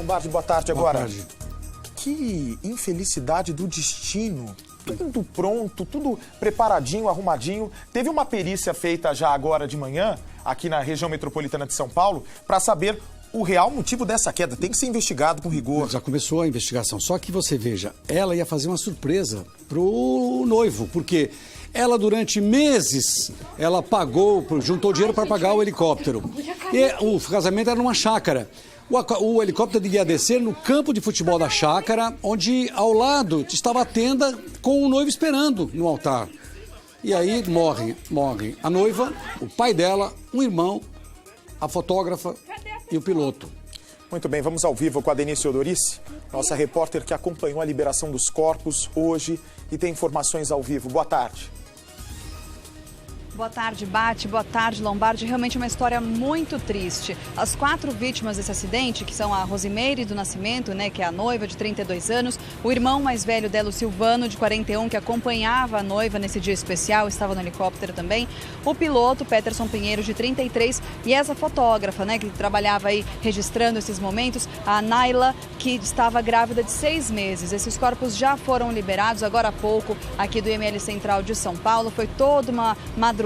Lombardi, boa tarde agora. Boa tarde. Que infelicidade do destino. Tudo pronto, tudo preparadinho, arrumadinho. Teve uma perícia feita já agora de manhã, aqui na região metropolitana de São Paulo, para saber o real motivo dessa queda. Tem que ser investigado com rigor. Já começou a investigação. Só que você veja, ela ia fazer uma surpresa pro noivo, porque ela durante meses, ela juntou dinheiro para pagar o helicóptero. E o casamento era numa chácara. O helicóptero ia descer no campo de futebol da chácara, onde ao lado estava a tenda com o noivo esperando no altar. E aí morre a noiva, o pai dela, um irmão, a fotógrafa e o piloto. Muito bem, vamos ao vivo com a Denise Odorice, nossa repórter que acompanhou a liberação dos corpos hoje e tem informações ao vivo. Boa tarde. Boa tarde, Bate. Boa tarde, Lombardi. Realmente uma história muito triste. As 4 vítimas desse acidente, que são a Rosimeire do Nascimento, que é a noiva de 32 anos, o irmão mais velho dela, o Silvano, de 41, que acompanhava a noiva nesse dia especial, estava no helicóptero também, o piloto, Peterson Pinheiro, de 33, e essa fotógrafa, que trabalhava aí registrando esses momentos, a Naila, que estava grávida de 6 meses. Esses corpos já foram liberados agora há pouco aqui do IML Central de São Paulo. Foi toda uma madrugada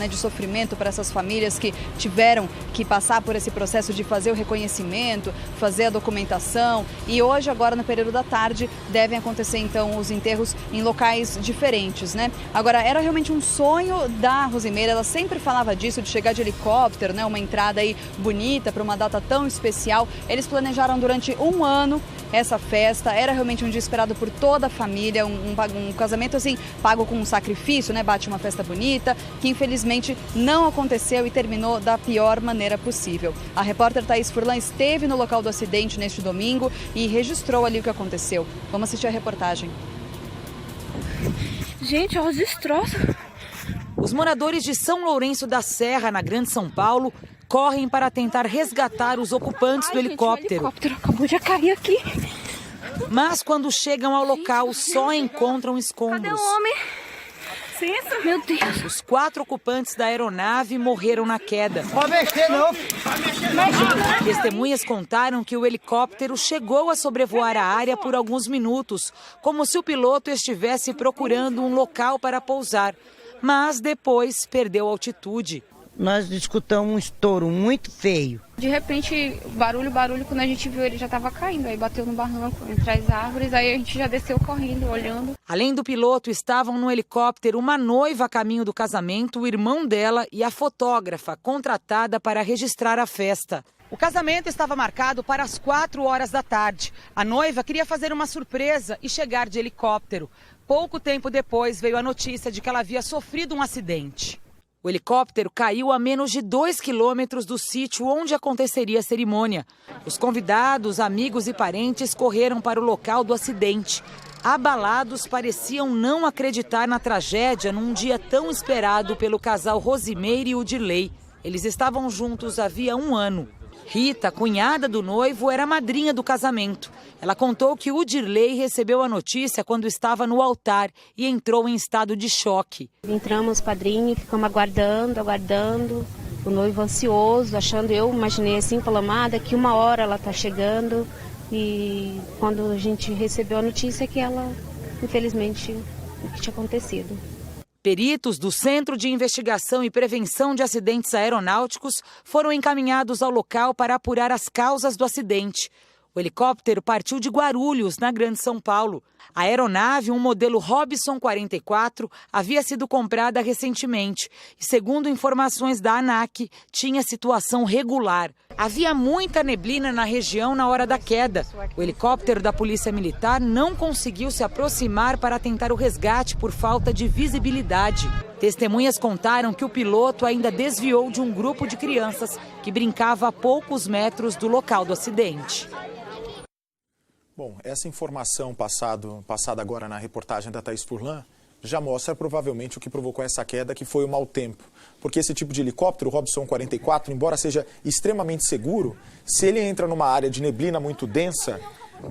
de sofrimento para essas famílias que tiveram que passar por esse processo de fazer o reconhecimento, fazer a documentação, e hoje, agora no período da tarde, devem acontecer então os enterros em locais diferentes, Agora, era realmente um sonho da Rosimeire, ela sempre falava disso, de chegar de helicóptero, uma entrada aí bonita para uma data tão especial. Eles planejaram durante um ano essa festa, era realmente um dia esperado por toda a família, um casamento assim, pago com um sacrifício, Bate, uma festa bonita, que infelizmente não aconteceu e terminou da pior maneira possível. A repórter Thaís Furlan esteve no local do acidente neste domingo e registrou ali o que aconteceu. Vamos assistir a reportagem. Gente, olha os destroços. Os moradores de São Lourenço da Serra, na Grande São Paulo, correm para tentar resgatar os ocupantes do helicóptero. O helicóptero acabou de cair aqui. Mas quando chegam ao local, só encontram escombros. Cadê o homem? Meu Deus. Os 4 ocupantes da aeronave morreram na queda. Pode mexer, não. Testemunhas contaram que o helicóptero chegou a sobrevoar a área por alguns minutos, como se o piloto estivesse procurando um local para pousar, mas depois perdeu altitude. Nós escutamos um estouro muito feio. De repente, barulho, quando a gente viu ele já estava caindo, aí bateu no barranco, entre as árvores, aí a gente já desceu correndo, olhando. Além do piloto, estavam no helicóptero uma noiva a caminho do casamento, o irmão dela e a fotógrafa, contratada para registrar a festa. O casamento estava marcado para as 4 horas da tarde. A noiva queria fazer uma surpresa e chegar de helicóptero. Pouco tempo depois veio a notícia de que ela havia sofrido um acidente. O helicóptero caiu a menos de 2 quilômetros do sítio onde aconteceria a cerimônia. Os convidados, amigos e parentes correram para o local do acidente. Abalados, pareciam não acreditar na tragédia num dia tão esperado pelo casal Rosimeire e Udirley. Eles estavam juntos havia 1 ano. Rita, cunhada do noivo, era a madrinha do casamento. Ela contou que Udirley recebeu a notícia quando estava no altar e entrou em estado de choque. Entramos, padrinho, ficamos aguardando, o noivo ansioso, imaginei assim, falando, daqui 1 hora ela está chegando. E quando a gente recebeu a notícia que ela, infelizmente, o que tinha acontecido. Peritos do Centro de Investigação e Prevenção de Acidentes Aeronáuticos foram encaminhados ao local para apurar as causas do acidente. O helicóptero partiu de Guarulhos, na Grande São Paulo. A aeronave, um modelo Robson 44, havia sido comprada recentemente e, segundo informações da ANAC, tinha situação regular. Havia muita neblina na região na hora da queda. O helicóptero da Polícia Militar não conseguiu se aproximar para tentar o resgate por falta de visibilidade. Testemunhas contaram que o piloto ainda desviou de um grupo de crianças que brincava a poucos metros do local do acidente. Bom, essa informação passada agora na reportagem da Thaís Furlan já mostra provavelmente o que provocou essa queda, que foi o mau tempo. Porque esse tipo de helicóptero, o Robson 44, embora seja extremamente seguro, se ele entra numa área de neblina muito densa,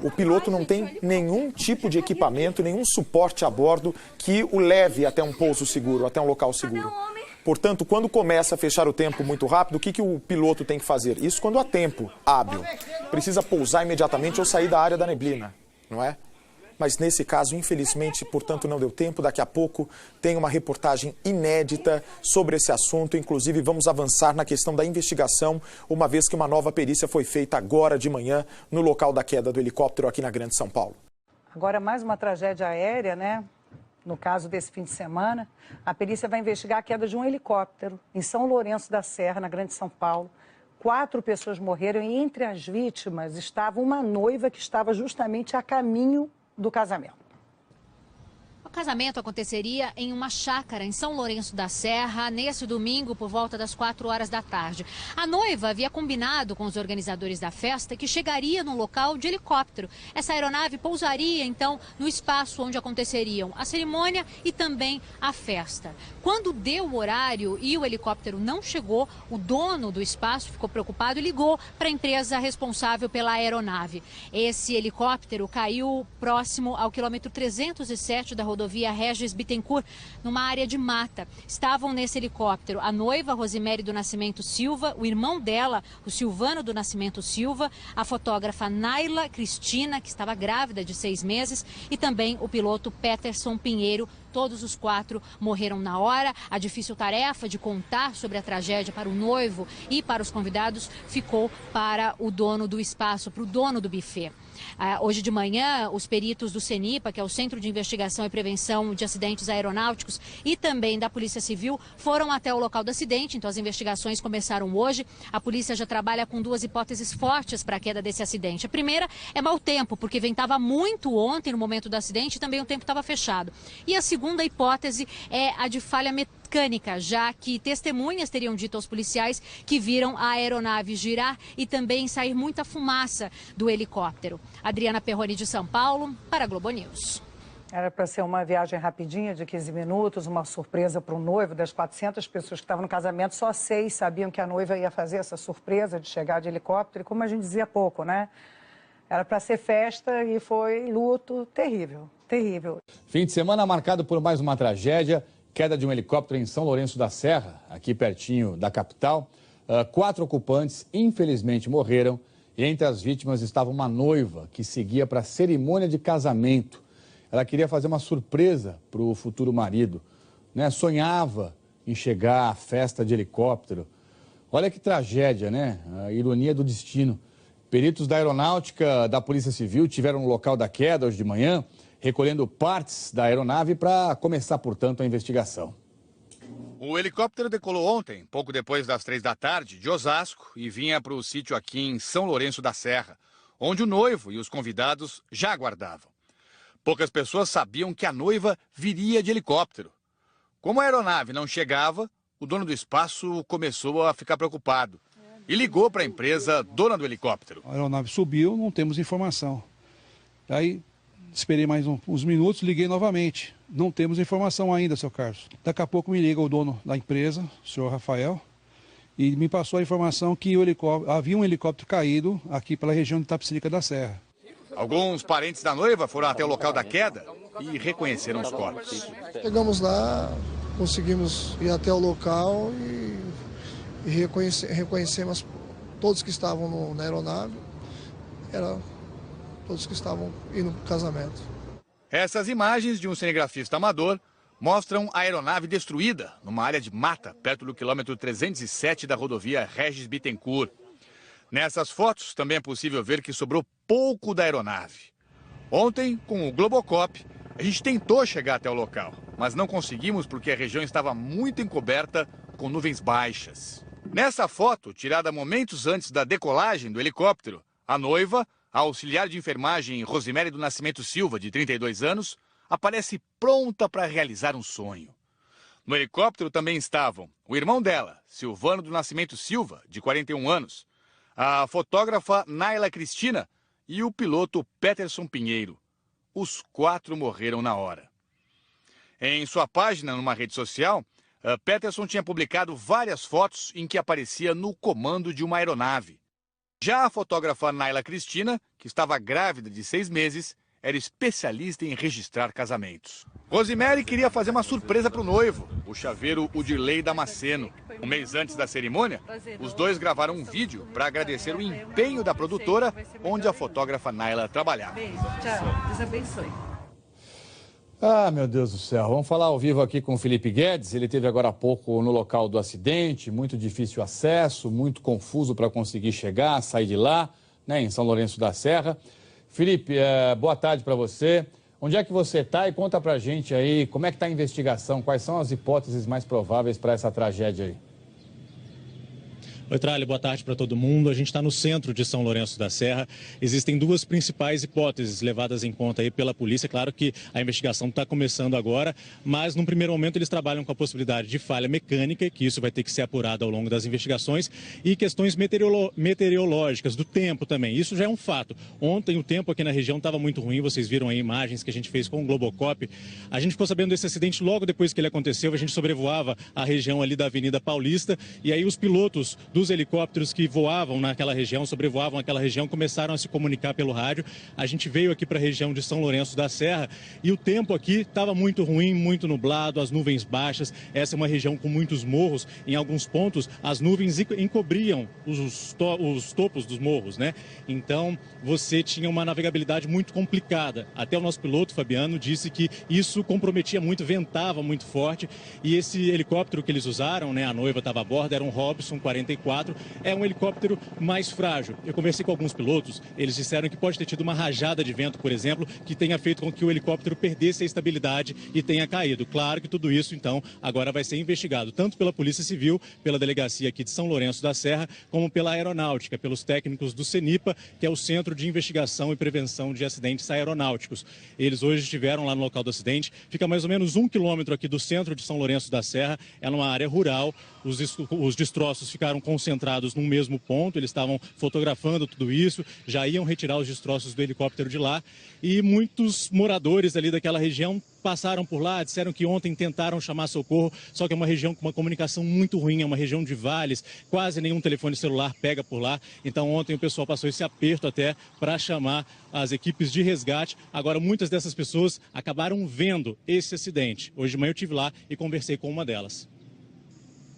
o piloto não tem nenhum tipo de equipamento, nenhum suporte a bordo que o leve até um pouso seguro, até um local seguro. Portanto, quando começa a fechar o tempo muito rápido, o que o piloto tem que fazer? Isso quando há tempo hábil. Precisa pousar imediatamente ou sair da área da neblina, não é? Mas nesse caso, infelizmente, portanto, não deu tempo. Daqui a pouco tem uma reportagem inédita sobre esse assunto. Inclusive, vamos avançar na questão da investigação, uma vez que uma nova perícia foi feita agora de manhã no local da queda do helicóptero aqui na Grande São Paulo. Agora, mais uma tragédia aérea, né? No caso desse fim de semana, a perícia vai investigar a queda de um helicóptero em São Lourenço da Serra, na Grande São Paulo. 4 pessoas morreram e entre as vítimas estava uma noiva que estava justamente a caminho do casamento. O casamento aconteceria em uma chácara em São Lourenço da Serra, nesse domingo, por volta das 4 horas da tarde. A noiva havia combinado com os organizadores da festa que chegaria no local de helicóptero. Essa aeronave pousaria, então, no espaço onde aconteceriam a cerimônia e também a festa. Quando deu o horário e o helicóptero não chegou, o dono do espaço ficou preocupado e ligou para a empresa responsável pela aeronave. Esse helicóptero caiu próximo ao quilômetro 307 da rodovia Regis Bittencourt, numa área de mata. Estavam nesse helicóptero a noiva Rosemary do Nascimento Silva, o irmão dela, o Silvano do Nascimento Silva, a fotógrafa Naila Cristina, que estava grávida de 6 meses, e também o piloto Peterson Pinheiro. Todos os 4 morreram na hora. A difícil tarefa de contar sobre a tragédia para o noivo e para os convidados ficou para o dono do espaço, para o dono do buffet. Hoje de manhã, os peritos do CENIPA, que é o Centro de Investigação e Prevenção de Acidentes Aeronáuticos, e também da Polícia Civil, foram até o local do acidente. Então, as investigações começaram hoje. A polícia já trabalha com 2 hipóteses fortes para a queda desse acidente. A primeira é mau tempo, porque ventava muito ontem no momento do acidente e também o tempo estava fechado. E a segunda hipótese é a de falha mecânica, já que testemunhas teriam dito aos policiais que viram a aeronave girar e também sair muita fumaça do helicóptero. Adriana Perroni de São Paulo, para a Globo News. Era para ser uma viagem rapidinha de 15 minutos, uma surpresa para o noivo. Das 400 pessoas que estavam no casamento, só 6 sabiam que a noiva ia fazer essa surpresa de chegar de helicóptero. E como a gente dizia há pouco, né? Era para ser festa e foi luto terrível, terrível. Fim de semana marcado por mais uma tragédia, queda de um helicóptero em São Lourenço da Serra, aqui pertinho da capital. 4 ocupantes, infelizmente, morreram. E entre as vítimas estava uma noiva que seguia para a cerimônia de casamento. Ela queria fazer uma surpresa para o futuro marido, né? Sonhava em chegar à festa de helicóptero. Olha que tragédia, né? A ironia do destino. Peritos da Aeronáutica da Polícia Civil tiveram no local da queda hoje de manhã, recolhendo partes da aeronave para começar, portanto, a investigação. O helicóptero decolou ontem, pouco depois das 3 da tarde, de Osasco, e vinha para o sítio aqui em São Lourenço da Serra, onde o noivo e os convidados já aguardavam. Poucas pessoas sabiam que a noiva viria de helicóptero. Como a aeronave não chegava, o dono do espaço começou a ficar preocupado e ligou para a empresa dona do helicóptero. A aeronave subiu, não temos informação. Aí esperei mais uns minutos, liguei novamente. Não temos informação ainda, seu Carlos. Daqui a pouco me liga o dono da empresa, o senhor Rafael, e me passou a informação que havia um helicóptero caído aqui pela região de Itapecerica da Serra. Alguns parentes da noiva foram até o local da queda e reconheceram os corpos. Chegamos lá, conseguimos ir até o local e reconhecemos todos que estavam na aeronave. Eram todos que estavam indo para o casamento. Essas imagens de um cinegrafista amador mostram a aeronave destruída numa área de mata, perto do quilômetro 307 da rodovia Regis Bittencourt. Nessas fotos também é possível ver que sobrou pouco da aeronave. Ontem, com o Globocop, a gente tentou chegar até o local, mas não conseguimos porque a região estava muito encoberta com nuvens baixas. Nessa foto, tirada momentos antes da decolagem do helicóptero, a noiva, a auxiliar de enfermagem Rosemary do Nascimento Silva, de 32 anos, aparece pronta para realizar um sonho. No helicóptero também estavam o irmão dela, Silvano do Nascimento Silva, de 41 anos, a fotógrafa Naila Cristina e o piloto Peterson Pinheiro. Os 4 morreram na hora. Em sua página, numa rede social, Peterson tinha publicado várias fotos em que aparecia no comando de uma aeronave. Já a fotógrafa Naila Cristina, que estava grávida de 6 meses, era especialista em registrar casamentos. Rosemary queria fazer uma surpresa para o noivo, o chaveiro Udirley Damasceno. Um mês antes da cerimônia, os dois gravaram um vídeo para agradecer o empenho da produtora, onde a fotógrafa Naila trabalhava. Tchau, Deus abençoe. Ah, meu Deus do céu. Vamos falar ao vivo aqui com o Felipe Guedes. Ele esteve agora há pouco no local do acidente, muito difícil acesso, muito confuso para conseguir chegar, sair de lá, né, em São Lourenço da Serra. Felipe, boa tarde para você. Onde é que você está e conta pra gente aí como é que está a investigação, quais são as hipóteses mais prováveis para essa tragédia aí? Oi, Tralli, boa tarde para todo mundo. A gente está no centro de São Lourenço da Serra. Existem duas principais hipóteses levadas em conta aí pela polícia. Claro que a investigação está começando agora, mas num primeiro momento eles trabalham com a possibilidade de falha mecânica, que isso vai ter que ser apurado ao longo das investigações, e questões meteorológicas, do tempo também. Isso já é um fato. Ontem o tempo aqui na região estava muito ruim, vocês viram aí imagens que a gente fez com o Globocop. A gente ficou sabendo desse acidente logo depois que ele aconteceu. A gente sobrevoava a região ali da Avenida Paulista, e aí os pilotos dos helicópteros que voavam naquela região, sobrevoavam aquela região, começaram a se comunicar pelo rádio. A gente veio aqui para a região de São Lourenço da Serra e o tempo aqui estava muito ruim, muito nublado, as nuvens baixas. Essa é uma região com muitos morros. Em alguns pontos, as nuvens encobriam os topos dos morros, né? Então, você tinha uma navegabilidade muito complicada. Até o nosso piloto, Fabiano, disse que isso comprometia muito, ventava muito forte. E esse helicóptero que eles usaram, né, a noiva estava a bordo, era um Robson 44. É um helicóptero mais frágil. Eu conversei com alguns pilotos, eles disseram que pode ter tido uma rajada de vento, por exemplo, que tenha feito com que o helicóptero perdesse a estabilidade e tenha caído. Claro que tudo isso, então, agora vai ser investigado, tanto pela Polícia Civil, pela delegacia aqui de São Lourenço da Serra, como pela Aeronáutica, pelos técnicos do CENIPA, que é o Centro de Investigação e Prevenção de Acidentes Aeronáuticos. Eles hoje estiveram lá no local do acidente, fica mais ou menos 1 quilômetro aqui do centro de São Lourenço da Serra, é numa área rural. Os destroços ficaram concentrados num mesmo ponto, eles estavam fotografando tudo isso, já iam retirar os destroços do helicóptero de lá, e muitos moradores ali daquela região passaram por lá, disseram que ontem tentaram chamar socorro, só que é uma região com uma comunicação muito ruim, é uma região de vales, quase nenhum telefone celular pega por lá. Então ontem o pessoal passou esse aperto até para chamar as equipes de resgate. Agora muitas dessas pessoas acabaram vendo esse acidente. Hoje de manhã eu estive lá e conversei com uma delas.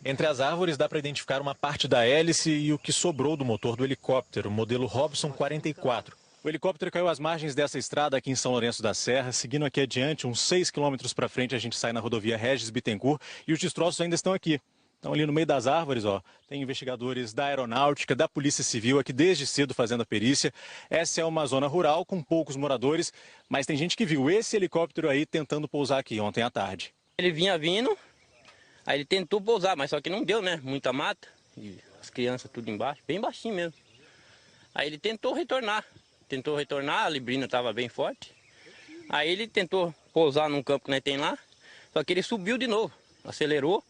Entre as árvores dá para identificar uma parte da hélice e o que sobrou do motor do helicóptero, modelo Robson 44. O helicóptero caiu às margens dessa estrada aqui em São Lourenço da Serra. Seguindo aqui adiante, uns 6 quilômetros para frente, a gente sai na rodovia Regis Bittencourt e os destroços ainda estão aqui. Então ali no meio das árvores, ó, tem investigadores da Aeronáutica, da Polícia Civil aqui desde cedo fazendo a perícia. Essa é uma zona rural com poucos moradores, mas tem gente que viu esse helicóptero aí tentando pousar aqui ontem à tarde. Ele vinha vindo, aí ele tentou pousar, mas só que não deu, né? Muita mata, e as crianças tudo embaixo, bem baixinho mesmo. Aí ele tentou retornar, a librina estava bem forte. Aí ele tentou pousar num campo que nós tem lá, só que ele subiu de novo, acelerou,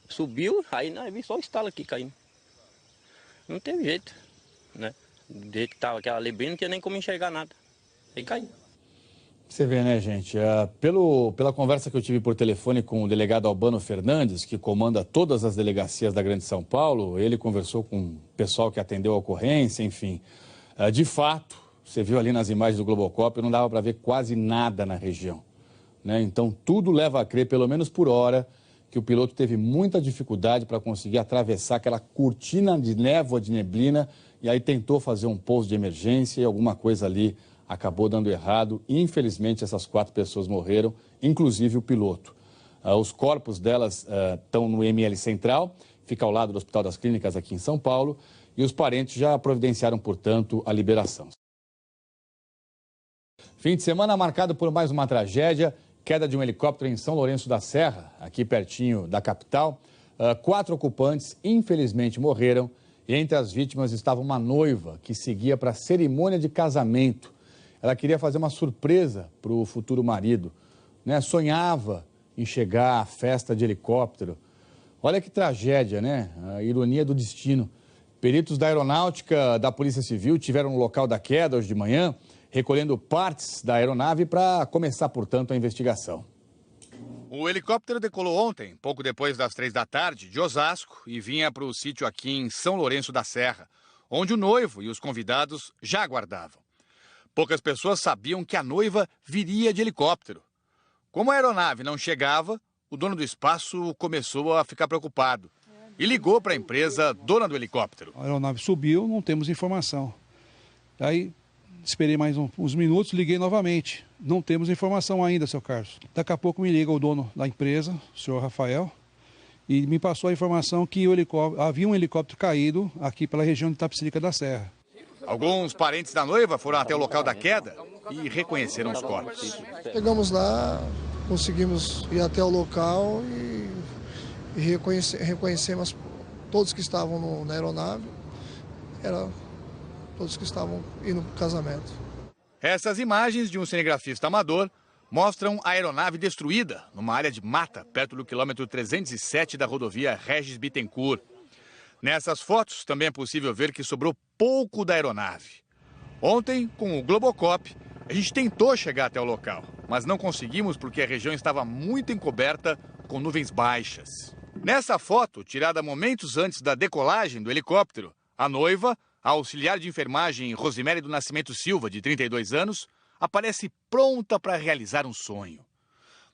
subiu, aí nós vimos só o estalo aqui caindo. Não teve jeito, né? Do jeito que estava aquela librina, não tinha nem como enxergar nada. Aí caiu. Você vê, né, gente? Pela conversa que eu tive por telefone com o delegado Albano Fernandes, que comanda todas as delegacias da Grande São Paulo, ele conversou com o pessoal que atendeu a ocorrência, enfim. De fato, você viu ali nas imagens do Globocop, não dava para ver quase nada na região, né? Então, tudo leva a crer, pelo menos por hora, que o piloto teve muita dificuldade para conseguir atravessar aquela cortina de névoa, de neblina, e aí tentou fazer um pouso de emergência e alguma coisa ali acabou dando errado. Infelizmente, essas 4 pessoas morreram, inclusive o piloto. Os corpos delas estão no ML Central, fica ao lado do Hospital das Clínicas aqui em São Paulo, e os parentes já providenciaram, portanto, a liberação. Fim de semana marcado por mais uma tragédia, queda de um helicóptero em São Lourenço da Serra, aqui pertinho da capital. 4 ocupantes, infelizmente, morreram, e entre as vítimas estava uma noiva que seguia para a cerimônia de casamento. Ela queria fazer uma surpresa para o futuro marido, né? Sonhava em chegar à festa de helicóptero. Olha que tragédia, né? A ironia do destino. Peritos da Aeronáutica, da Polícia Civil tiveram no local da queda hoje de manhã, recolhendo partes da aeronave para começar, portanto, a investigação. O helicóptero decolou ontem, pouco depois das 3 da tarde, de Osasco, e vinha para o sítio aqui em São Lourenço da Serra, onde o noivo e os convidados já aguardavam. Poucas pessoas sabiam que a noiva viria de helicóptero. Como a aeronave não chegava, o dono do espaço começou a ficar preocupado e ligou para a empresa dona do helicóptero. A aeronave subiu, não temos informação. Aí esperei mais uns minutos, liguei novamente. Não temos informação ainda, seu Carlos. Daqui a pouco me liga o dono da empresa, o senhor Rafael, e me passou a informação que havia um helicóptero caído aqui pela região de Itapecerica da Serra. Alguns parentes da noiva foram até o local da queda e reconheceram os corpos. Chegamos lá, conseguimos ir até o local e reconhecemos todos que estavam na aeronave. Todos que estavam indo para o casamento. Essas imagens de um cinegrafista amador mostram a aeronave destruída numa área de mata, perto do quilômetro 307 da rodovia Regis Bittencourt. Nessas fotos também é possível ver que sobrou pouco da aeronave. Ontem, com o Globocop, a gente tentou chegar até o local, mas não conseguimos porque a região estava muito encoberta com nuvens baixas. Nessa foto, tirada momentos antes da decolagem do helicóptero, a noiva, a auxiliar de enfermagem Rosiméria do Nascimento Silva, de 32 anos, aparece pronta para realizar um sonho.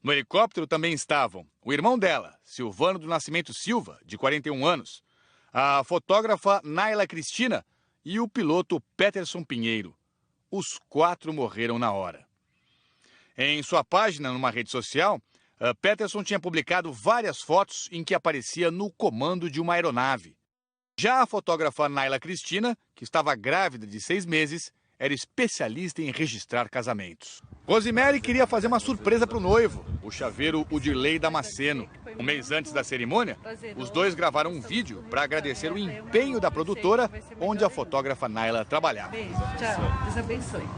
No helicóptero também estavam o irmão dela, Silvano do Nascimento Silva, de 41 anos, a fotógrafa Naila Cristina e o piloto Peterson Pinheiro. Os 4 morreram na hora. Em sua página, numa rede social, Peterson tinha publicado várias fotos em que aparecia no comando de uma aeronave. Já a fotógrafa Naila Cristina, que estava grávida de 6 meses, era especialista em registrar casamentos. Rosemary queria fazer uma surpresa para o noivo, o chaveiro Udirley Damasceno. Um mês antes da cerimônia, os dois gravaram um vídeo para agradecer o empenho da produtora, onde a fotógrafa Naila trabalhava. Beijo, tchau, Deus abençoe.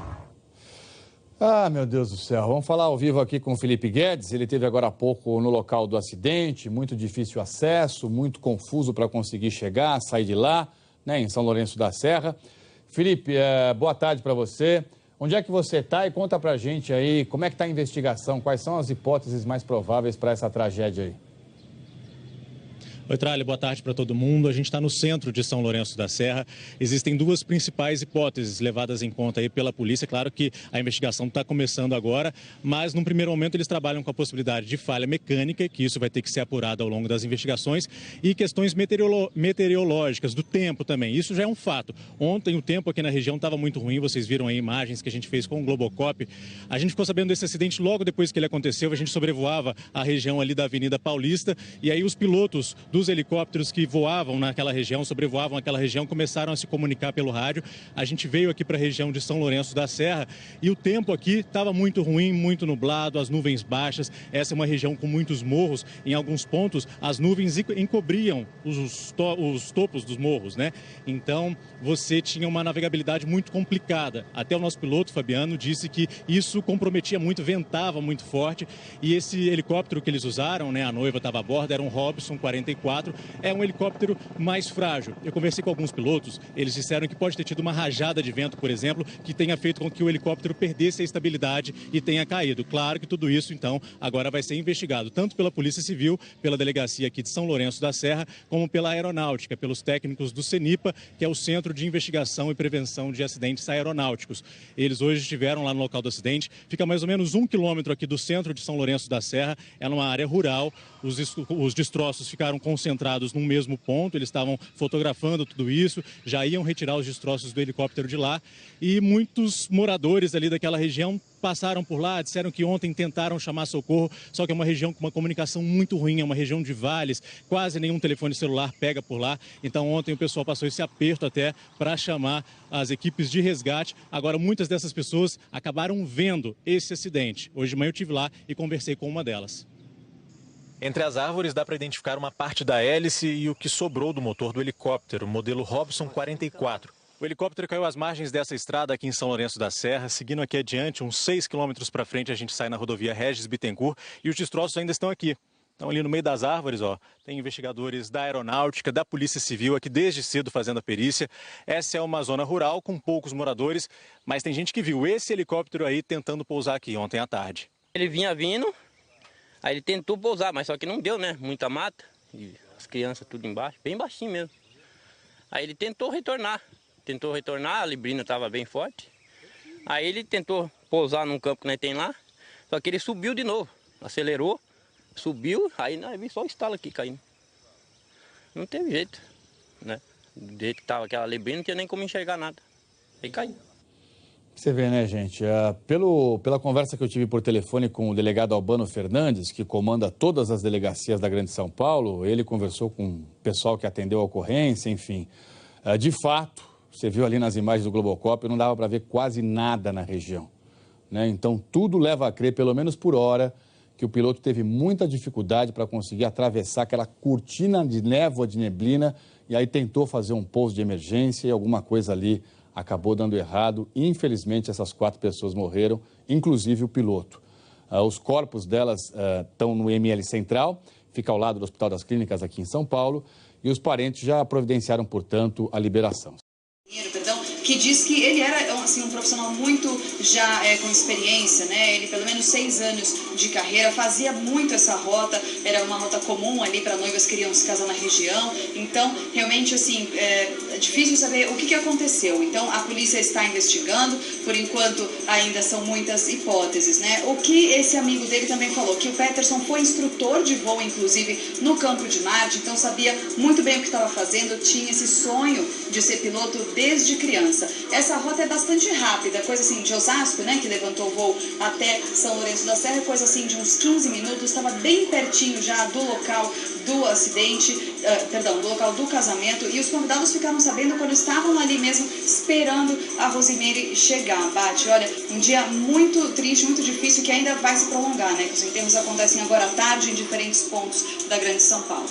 Ah, meu Deus do céu. Vamos falar ao vivo aqui com o Felipe Guedes. Ele esteve agora há pouco no local do acidente, muito difícil acesso, muito confuso para conseguir chegar, sair de lá, né, em São Lourenço da Serra. Felipe, boa tarde para você. Onde é que você está e conta para a gente aí como é que está a investigação, quais são as hipóteses mais prováveis para essa tragédia aí? Oi, Tralha, boa tarde para todo mundo. A gente está no centro de São Lourenço da Serra. Existem 2 principais hipóteses levadas em conta aí pela polícia. Claro que a investigação está começando agora, mas num primeiro momento eles trabalham com a possibilidade de falha mecânica, que isso vai ter que ser apurado ao longo das investigações, e questões meteorológicas, do tempo também. Isso já é um fato. Ontem o tempo aqui na região estava muito ruim, vocês viram aí imagens que a gente fez com o Globocop. A gente ficou sabendo desse acidente logo depois que ele aconteceu. A gente sobrevoava a região ali da Avenida Paulista e aí os pilotos dos helicópteros que voavam naquela região, sobrevoavam aquela região, começaram a se comunicar pelo rádio. A gente veio aqui para a região de São Lourenço da Serra e o tempo aqui estava muito ruim, muito nublado, as nuvens baixas. Essa é uma região com muitos morros. Em alguns pontos, as nuvens encobriam os topos dos morros, né? Então, você tinha uma navegabilidade muito complicada. Até o nosso piloto, Fabiano, disse que isso comprometia muito, ventava muito forte. E esse helicóptero que eles usaram, né, a noiva estava a bordo, era um Robson 44, é um helicóptero mais frágil. Eu conversei com alguns pilotos, eles disseram que pode ter tido uma rajada de vento, por exemplo, que tenha feito com que o helicóptero perdesse a estabilidade e tenha caído. Claro que tudo isso, então, agora vai ser investigado, tanto pela Polícia Civil, pela delegacia aqui de São Lourenço da Serra, como pela Aeronáutica, pelos técnicos do CENIPA, que é o Centro de Investigação e Prevenção de Acidentes Aeronáuticos. Eles hoje estiveram lá no local do acidente, fica mais ou menos 1 quilômetro aqui do centro de São Lourenço da Serra, é numa área rural, os destroços ficaram concentrados num mesmo ponto, eles estavam fotografando tudo isso, já iam retirar os destroços do helicóptero de lá e muitos moradores ali daquela região passaram por lá, disseram que ontem tentaram chamar socorro, só que é uma região com uma comunicação muito ruim, é uma região de vales, quase nenhum telefone celular pega por lá, então ontem o pessoal passou esse aperto até para chamar as equipes de resgate. Agora muitas dessas pessoas acabaram vendo esse acidente. Hoje de manhã eu estive lá e conversei com uma delas. Entre as árvores dá para identificar uma parte da hélice e o que sobrou do motor do helicóptero, modelo Robson 44. O helicóptero caiu às margens dessa estrada aqui em São Lourenço da Serra. Seguindo aqui adiante, uns 6 quilômetros para frente, a gente sai na rodovia Regis Bittencourt e os destroços ainda estão aqui. Então ali no meio das árvores, ó, tem investigadores da Aeronáutica, da Polícia Civil aqui desde cedo fazendo a perícia. Essa é uma zona rural com poucos moradores, mas tem gente que viu esse helicóptero aí tentando pousar aqui ontem à tarde. Ele vinha vindo, aí ele tentou pousar, mas só que não deu, né? Muita mata, e as crianças tudo embaixo, bem baixinho mesmo. Aí ele tentou retornar, a librina estava bem forte. Aí ele tentou pousar num campo que nós tem lá, só que ele subiu de novo, acelerou, subiu, aí nós vimos só o estalo aqui caindo. Não teve jeito, né? Do jeito que estava aquela neblina, não tinha nem como enxergar nada. Aí caiu. Você vê, né, gente? Pela conversa que eu tive por telefone com o delegado Albano Fernandes, que comanda todas as delegacias da Grande São Paulo, ele conversou com o pessoal que atendeu a ocorrência, enfim. De fato, você viu ali nas imagens do Globocop, não dava para ver quase nada na região, né? Então, tudo leva a crer, pelo menos por hora, que o piloto teve muita dificuldade para conseguir atravessar aquela cortina de névoa, de neblina, e aí tentou fazer um pouso de emergência e alguma coisa ali acabou dando errado. Infelizmente, essas 4 pessoas morreram, inclusive o piloto. Os corpos delas estão no ML Central, fica ao lado do Hospital das Clínicas aqui em São Paulo, e os parentes já providenciaram, portanto, a liberação. Que diz que ele era assim, um profissional muito já com experiência, né? Ele pelo menos 6 anos de carreira, fazia muito essa rota, era uma rota comum ali para noivas que queriam se casar na região. Então, realmente, assim, é difícil saber o que aconteceu. Então, a polícia está investigando, por enquanto ainda são muitas hipóteses, né? O que esse amigo dele também falou, que o Peterson foi instrutor de voo, inclusive, no Campo de Marte, então sabia muito bem o que estava fazendo, tinha esse sonho de ser piloto desde criança. Essa rota é bastante rápida, coisa assim de Osasco, né, que levantou o voo até São Lourenço da Serra, coisa assim de uns 15 minutos, estava bem pertinho já do local do acidente, do local do casamento, e os convidados ficaram sabendo quando estavam ali mesmo esperando a Rosemary chegar. Bate, olha, um dia muito triste, muito difícil, que ainda vai se prolongar, né, que os enterros acontecem agora à tarde em diferentes pontos da Grande São Paulo.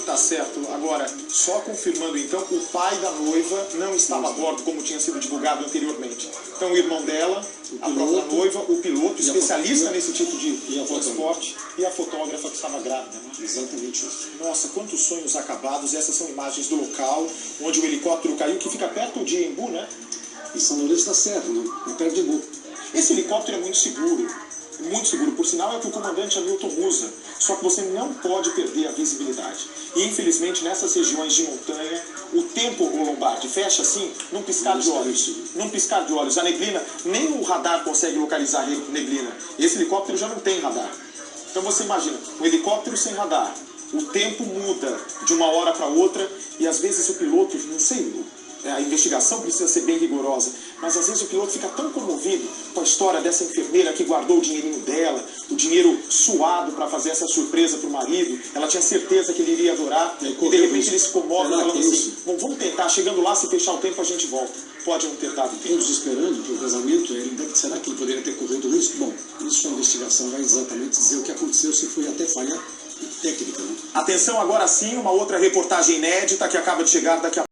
Tá certo. Agora, só confirmando então, o pai da noiva não estava a bordo, como tinha sido divulgado anteriormente. Então, o irmão dela, a própria noiva, o piloto, especialista nesse tipo de transporte, e a fotógrafa que estava grávida, né? Exatamente isso. Nossa, quantos sonhos acabados. Essas são imagens do local onde o helicóptero caiu, que fica perto de Embu, né? Em São Lourenço da Serra, né? É perto de Embu. Esse helicóptero é muito seguro. Muito seguro, por sinal, é o que o comandante Hamilton usa. Só que você não pode perder a visibilidade. E, infelizmente, nessas regiões de montanha, o tempo, o Lombardi, fecha assim, num piscar de olhos. Num piscar de olhos. A neblina, nem o radar consegue localizar a neblina. Esse helicóptero já não tem radar. Então você imagina, um helicóptero sem radar. O tempo muda de uma hora para outra e, às vezes, o piloto, não sei... A investigação precisa ser bem rigorosa, mas às vezes o piloto fica tão comovido com a história dessa enfermeira que guardou o dinheirinho dela, o dinheiro suado para fazer essa surpresa para o marido. Ela tinha certeza que ele iria adorar e de repente ele se comove falando assim, bom, vamos tentar, chegando lá, se fechar o tempo a gente volta. Pode não ter dado tempo. Todos esperando que o casamento, será que ele poderia ter corrido risco? Bom, isso a investigação vai exatamente dizer o que aconteceu, se foi até falha técnica. Né? Atenção, agora sim, uma outra reportagem inédita que acaba de chegar daqui a